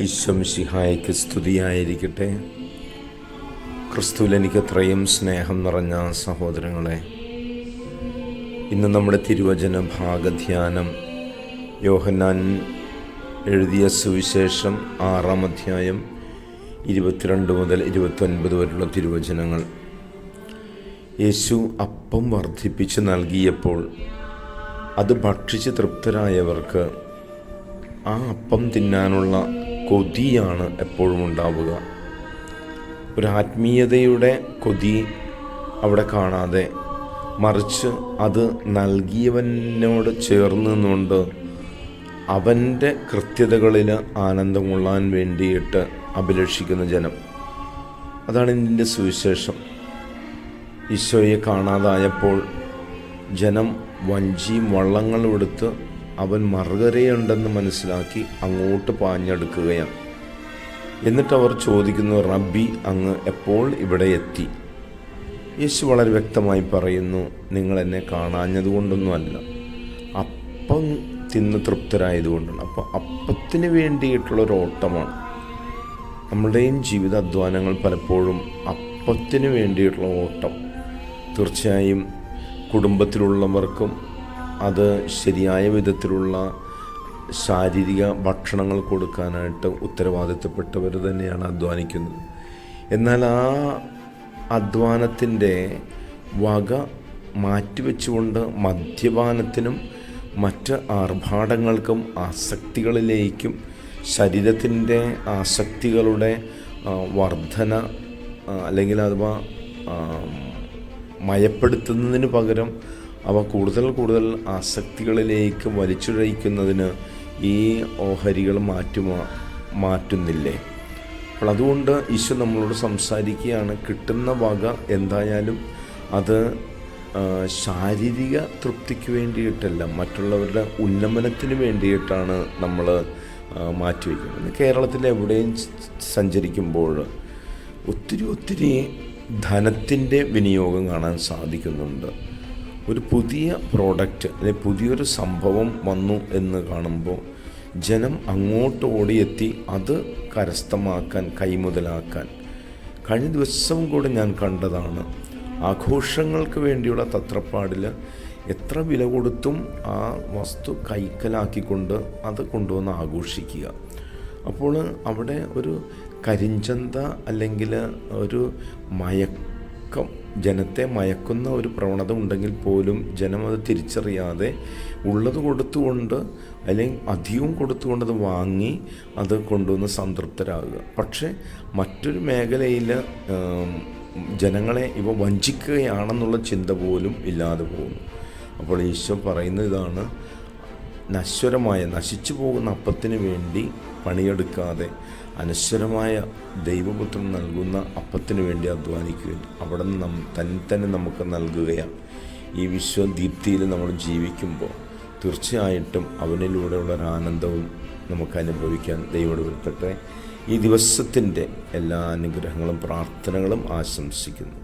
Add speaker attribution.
Speaker 1: ഈശോ മിശിഹായ്ക്ക് സ്തുതിയായിരിക്കട്ടെ. ക്രിസ്തുവിൽ എനിക്ക് അത്രയും സ്നേഹം നിറഞ്ഞ സഹോദരങ്ങളെ, ഇന്ന് നമ്മുടെ തിരുവചന ഭാഗധ്യാനം യോഹന്നാൻ എഴുതിയ സുവിശേഷം 6-ാം അധ്യായം 22 മുതൽ 29 വരെയുള്ള തിരുവചനങ്ങൾ. യേശു അപ്പം വർദ്ധിപ്പിച്ച് നൽകിയപ്പോൾ അത് ഭക്ഷിച്ച് തൃപ്തരായവർക്ക് ആ അപ്പം തിന്നാനുള്ള കൊതിയാണ് എപ്പോഴും ഉണ്ടാവുക. ഒരു ആത്മീയതയുടെ കൊതി അവിടെ കാണാതെ, മറിച്ച് അത് നൽകിയവനോട് ചേർന്ന് നിന്നുകൊണ്ട് അവൻ്റെ കൃത്യതകളിൽ ആനന്ദം കൊള്ളാൻ വേണ്ടിയിട്ട് അഭിലഷിക്കുന്ന ജനം. അതാണ് ഇതിൻ്റെ സുവിശേഷം. ഈശോയെ കാണാതായപ്പോൾ ജനം വഞ്ചിയും വള്ളങ്ങളും എടുത്ത് അവൻ മറുകരയുണ്ടെന്ന് മനസ്സിലാക്കി അങ്ങോട്ട് പാഞ്ഞെടുക്കുകയാണ്. എന്നിട്ടവർ ചോദിക്കുന്നു, റബ്ബി, അങ്ങ് എപ്പോൾ ഇവിടെ എത്തി? യേശു വളരെ വ്യക്തമായി പറയുന്നു, നിങ്ങൾ എന്നെ കാണാഞ്ഞതുകൊണ്ടൊന്നുമല്ല, അപ്പം തിന്ന് തൃപ്തരായതുകൊണ്ടാണ്. അപ്പോൾ അപ്പത്തിന് വേണ്ടിയിട്ടുള്ളൊരു ഓട്ടമാണ്. നമ്മുടെയും ജീവിതാധ്വാനങ്ങൾ പലപ്പോഴും അപ്പത്തിന് വേണ്ടിയിട്ടുള്ള ഓട്ടം. തീർച്ചയായും കുടുംബത്തിലുള്ളവർക്കും അത് ശരിയായ വിധത്തിലുള്ള ശാരീരിക ഭക്ഷണങ്ങൾ കൊടുക്കാനായിട്ട് ഉത്തരവാദിത്തപ്പെട്ടവർ തന്നെയാണ് അധ്വാനിക്കുന്നത്. എന്നാൽ ആ അധ്വാനത്തിൻ്റെ വക മാറ്റിവെച്ചുകൊണ്ട് മദ്യപാനത്തിനും മറ്റ് ആർഭാടങ്ങൾക്കും ആസക്തികളിലേക്കും ശരീരത്തിൻ്റെ ആസക്തികളുടെ വർധന അല്ലെങ്കിൽ അഥവാ മയപ്പെടുത്തുന്നതിന് പകരം അവ കൂടുതൽ ആസക്തികളിലേക്ക് വലിച്ചിഴയ്ക്കുന്നതിന് ഈ ഓഹരികൾ മാറ്റുന്നില്ലേ? അപ്പോൾ അതുകൊണ്ട് ഈശോ നമ്മളോട് സംസാരിക്കുകയാണ്, കിട്ടുന്ന വക എന്തായാലും അത് ശാരീരിക തൃപ്തിക്ക് വേണ്ടിയിട്ടല്ല, മറ്റുള്ളവരുടെ ഉന്നമനത്തിന് വേണ്ടിയിട്ടാണ് നമ്മൾ മാറ്റിവെക്കുന്നത്. കേരളത്തിൽ എവിടെയും സഞ്ചരിക്കുമ്പോൾ ഒത്തിരി ധനത്തിൻ്റെ വിനിയോഗം കാണാൻ സാധിക്കുന്നുണ്ട്. ഒരു പുതിയ പ്രോഡക്റ്റ് അല്ലെങ്കിൽ പുതിയൊരു സംഭവം വന്നു എന്ന് കാണുമ്പോൾ ജനം അങ്ങോട്ട് ഓടിയെത്തി അത് കരസ്ഥമാക്കാൻ, കൈമുതലാക്കാൻ. കഴിഞ്ഞ ദിവസവും കൂടെ ഞാൻ കണ്ടതാണ്. ആഘോഷങ്ങൾക്ക് വേണ്ടിയുള്ള തത്രപ്പാടിൽ എത്ര വില കൊടുത്തും ആ വസ്തു കൈക്കലാക്കിക്കൊണ്ട് അത് കൊണ്ടുവന്ന് ആഘോഷിക്കുക. അപ്പോൾ അവിടെ ഒരു കരിഞ്ചന്ത അല്ലെങ്കിൽ ഒരു മയക്കം, ജനത്തെ മയക്കുന്ന ഒരു പ്രവണത ഉണ്ടെങ്കിൽ പോലും ജനം അത് തിരിച്ചറിയാതെ ഉള്ളത് കൊടുത്തുകൊണ്ട് അല്ലെങ്കിൽ അധികവും കൊടുത്തുകൊണ്ട് അത് വാങ്ങി അത് കൊണ്ടുവന്ന് സംതൃപ്തരാകുക. പക്ഷേ മറ്റൊരു മേഖലയിൽ ജനങ്ങളെ ഇവ വഞ്ചിക്കുകയാണെന്നുള്ള ചിന്ത പോലും ഇല്ലാതെ പോകുന്നു. അപ്പോൾ ഈശോ പറയുന്ന ഇതാണ്, നശ്വരമായ, നശിച്ചു പോകുന്ന അപ്പത്തിന് വേണ്ടി പണിയെടുക്കാതെ അനശ്വരമായ ദൈവപുത്രൻ നൽകുന്ന അപ്പത്തിന് വേണ്ടി അധ്വാനിക്കുകയും അവിടെ നിന്ന് തന്നെ നമുക്ക് നൽകുകയാണ്. ഈ വിശ്വദീപ്തിയിൽ നമ്മൾ ജീവിക്കുമ്പോൾ തീർച്ചയായിട്ടും അവനിലൂടെയുള്ളൊരാനന്ദവും നമുക്ക് അനുഭവിക്കാൻ ദൈവം വരുത്തട്ടെ. ഈ ദിവസത്തിൻ്റെ എല്ലാ അനുഗ്രഹങ്ങളും പ്രാർത്ഥനകളും ആശംസിക്കുന്നു.